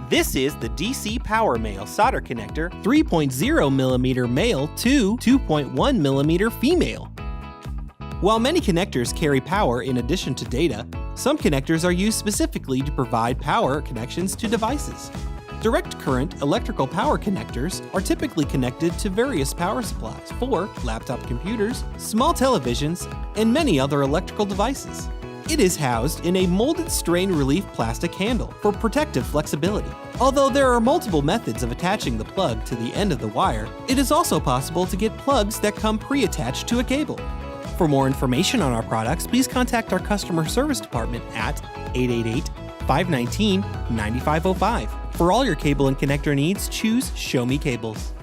This is the DC Power Male solder connector 3.0mm male to 2.1mm female. While many connectors carry power in addition to data, some connectors are used specifically to provide power connections to devices. Direct current electrical power connectors are typically connected to various power supplies for laptop computers, small televisions, and many other electrical devices. It is housed in a molded strain relief plastic handle for protective flexibility. Although there are multiple methods of attaching the plug to the end of the wire, it is also possible to get plugs that come pre-attached to a cable. For more information on our products, please contact our customer service department at 888-519-9505. For all your cable and connector needs, choose Show Me Cables.